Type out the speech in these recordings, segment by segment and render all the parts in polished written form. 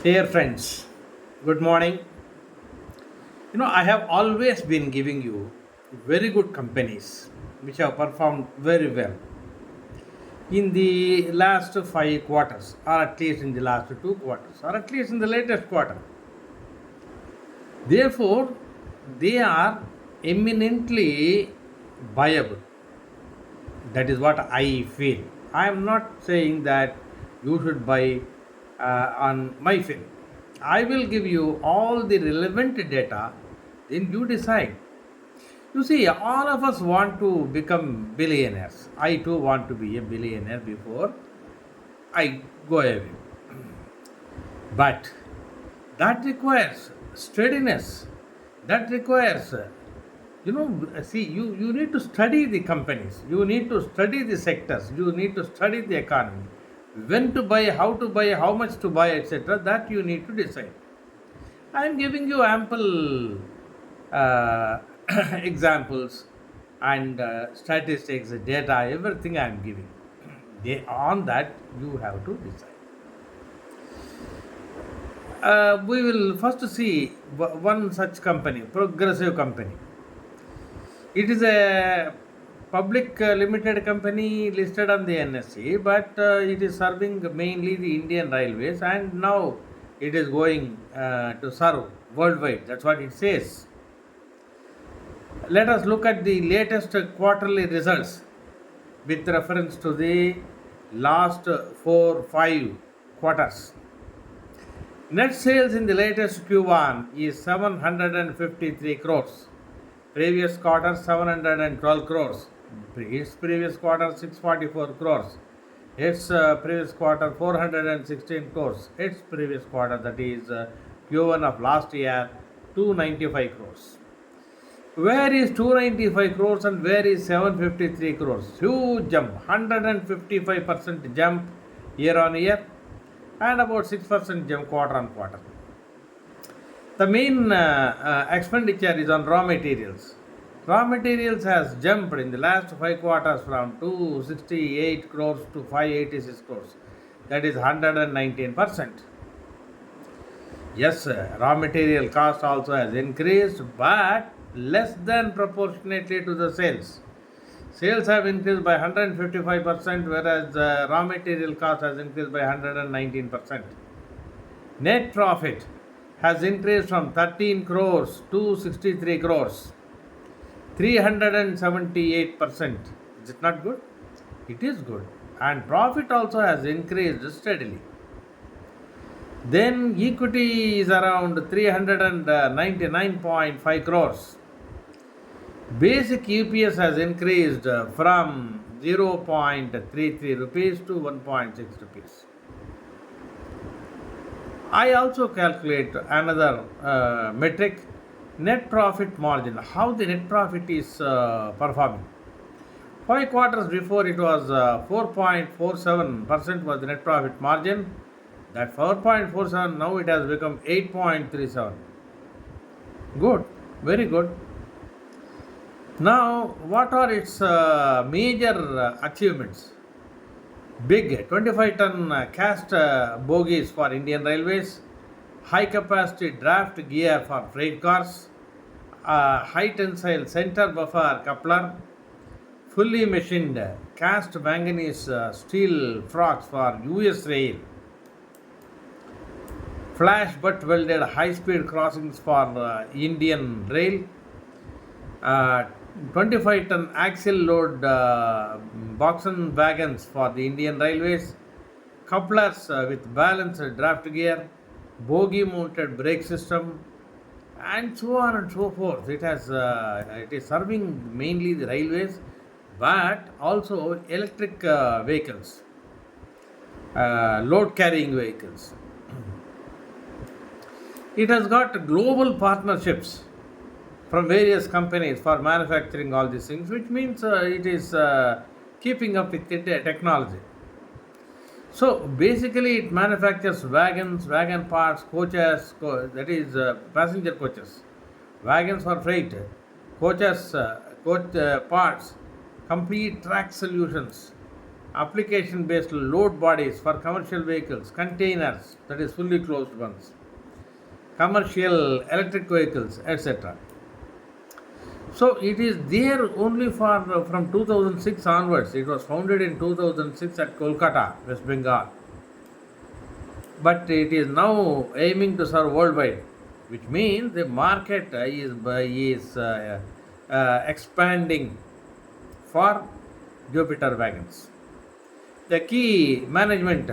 Dear friends, good morning. I have always been giving you very good companies which have performed very well in the last five quarters, or at least in the last two quarters, or at least in the latest quarter. Therefore, they are eminently viable. That is what I feel. I am not saying that you should buy on my film. I will give you all the relevant data, then you decide. You see, all of us want to become billionaires. I too want to be a billionaire before I go away. But that requires steadiness. That requires see, you need to study the companies, you need to study the sectors, you need to study the economy, when to buy, how much to buy, etc. That you need to decide. I am giving you ample uh, examples and statistics, data, everything I am giving. On that you have to decide. We will first see one such company, progressive company. It is a public limited company listed on the NSE, but it is serving mainly the Indian Railways, and now it is going to serve worldwide. That's what it says. Let us look at the latest quarterly results with reference to the last 4 5 quarters. Net sales in the latest Q1 is 753 crores. Previous quarter 712 crores. Its previous quarter 644 crores. Its previous quarter 416 crores. Its previous quarter, that is Q1 of last year, 295 crores. Where is 295 crores and where is 753 crores? Huge jump, 155% jump year on year and about 6% jump quarter on quarter. The main expenditure is on raw materials. Raw materials has jumped in the last 5 quarters from 268 crores to 586 crores. That is 119%. Yes, raw material cost also has increased, but less than proportionately to the sales. Sales have increased by 155%, whereas raw material cost has increased by 119%. Net profit has increased from 13 crores to 63 crores, 378%. Is it not good? It is good. And profit also has increased steadily. Then equity is around 399.5 crores. Basic UPS has increased from 0.33 rupees to 1.6 rupees. I also calculate another metric, net profit margin, how the net profit is performing. 5 quarters before it was 4.47% was the net profit margin. That 4.47 now it has become 8.37. Good, very good. Now, what are its major achievements? Big 25-ton cast bogies for Indian Railways, high capacity draft gear for freight cars, high tensile center buffer coupler, fully machined cast manganese steel frocks for US Rail, flash butt welded high speed crossings for Indian Rail, 25-ton axle load box and wagons for the Indian Railways, couplers with balanced draft gear, bogie mounted brake system, and so on and so forth. It is serving mainly the railways, but also electric vehicles, load carrying vehicles. It has got global partnerships from various companies for manufacturing all these things, which means it is keeping up with the technology. So basically, it manufactures wagons, wagon parts, coaches, that is passenger coaches, wagons for freight, coaches, coach parts, complete track solutions, application based load bodies for commercial vehicles, containers, that is fully closed ones, commercial electric vehicles, etc. So it is there only for from 2006 onwards. It was founded in 2006 at Kolkata, West Bengal, but it is now aiming to serve worldwide, which means the market is expanding for Jupiter Wagons. The key management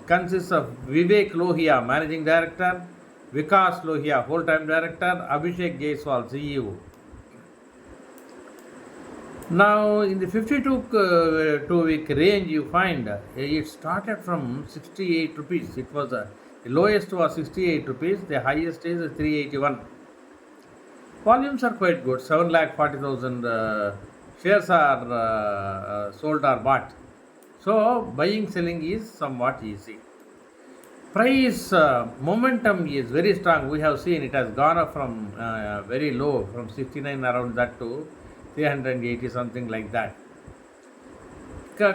consists of Vivek Lohia, Managing Director, Vikas Lohia, Whole-Time Director, Abhishek Jaiswal, CEO. Now, in the 52-week range, you find it started from 68 rupees. It was the lowest was 68 rupees. The highest is 381. Volumes are quite good. 7,40,000 shares are sold or bought. So, buying selling is somewhat easy. Price momentum is very strong. We have seen it has gone up from very low, from 69 around that to 380, something like that.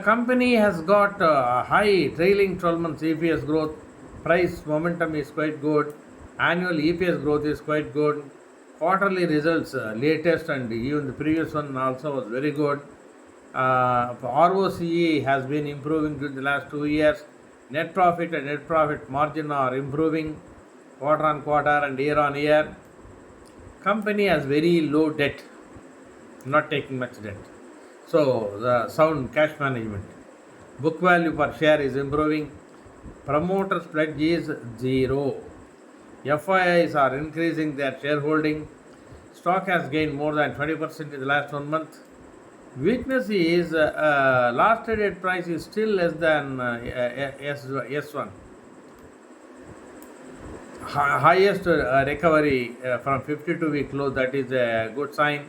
Company has got high trailing 12 months EPS growth. Price momentum is quite good. Annual EPS growth is quite good. Quarterly results, latest and even the previous one also was very good. ROCE has been improving during the last 2 years. Net profit and net profit margin are improving quarter on quarter and year on year. Company has very low debt, not taking much debt. So, the sound cash management. Book value per share is improving. Promoters pledge is 0. FIIs are increasing their shareholding. Stock has gained more than 20% in the last 1 month. Weakness is last traded price is still less than S1. Highest recovery from 52-week low, that is a good sign.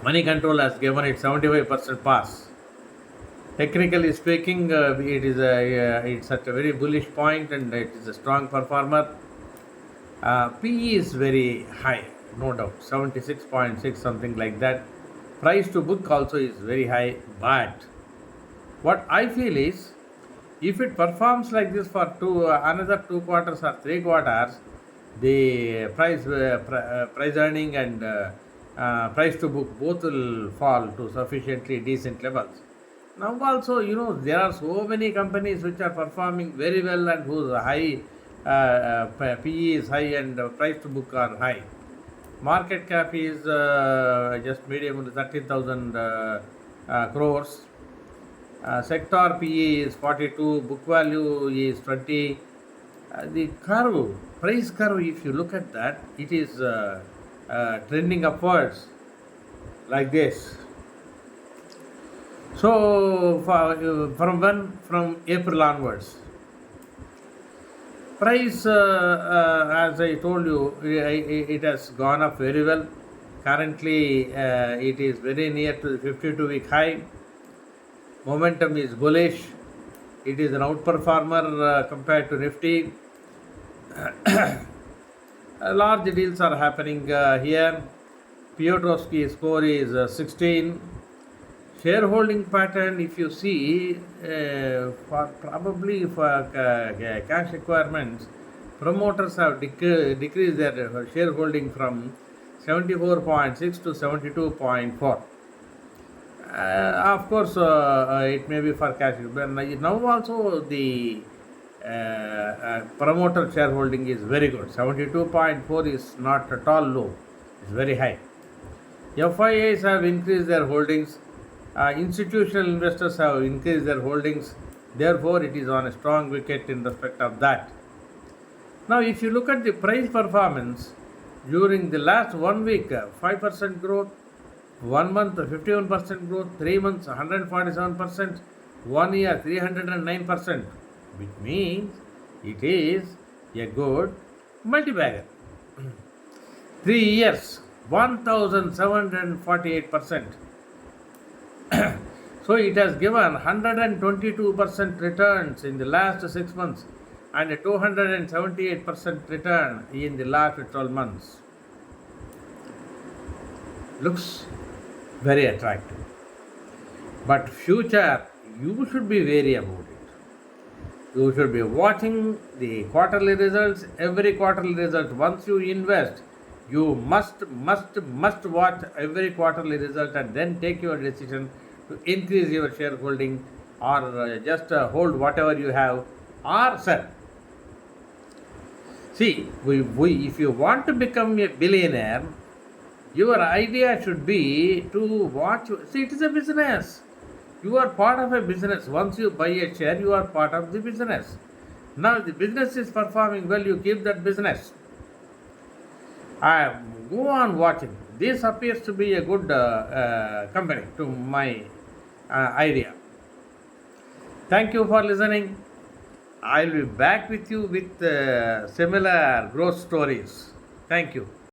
Money control has given it 75% pass. Technically speaking, it's at a very bullish point and it is a strong performer. PE is very high, no doubt, 76.6, something like that. Price to book also is very high, but what I feel is, if it performs like this for another 2 quarters or 3 quarters, the price earning and price to book both will fall to sufficiently decent levels. Now also, there are so many companies which are performing very well and whose high PE is high and price to book are high. Market cap is just medium, 13,000 crores. Sector PE is 42, book value is 20. The curve, price curve, if you look at that, it is trending upwards like this. So, from April onwards, price, as I told you, it has gone up very well. Currently, it is very near to the 52-week high. Momentum is bullish. It is an outperformer compared to Nifty. Large deals are happening here. Piotrowski score is 16. Shareholding pattern, if you see, probably for cash requirements, promoters have decreased their shareholding from 74.6 to 72.4. Of course, it may be for cash. But now also the promoter shareholding is very good. 72.4 is not at all low. It's very high. FIIs have increased their holdings. Institutional investors have increased their holdings. Therefore, it is on a strong wicket in respect of that. Now, if you look at the price performance during the last 1 week, 5% growth, 1 month 51% growth, 3 months 147%, 1 year 309%, which means it is a good multi-bagger. 3 years 1748%. So it has given 122% returns in the last 6 months and a 278% return in the last 12 months. Looks very attractive. But future, you should be wary about it. You should be watching the quarterly results, every quarterly result. Once you invest, you must watch every quarterly result and then take your decision to increase your shareholding or just hold whatever you have or sell. See, if you want to become a billionaire, your idea should be to watch. See, it is a business. You are part of a business. Once you buy a share, you are part of the business. Now the business is performing well, you keep that business. Go on watching. This appears to be a good company to my idea. Thank you for listening. I'll be back with you with similar growth stories. Thank you.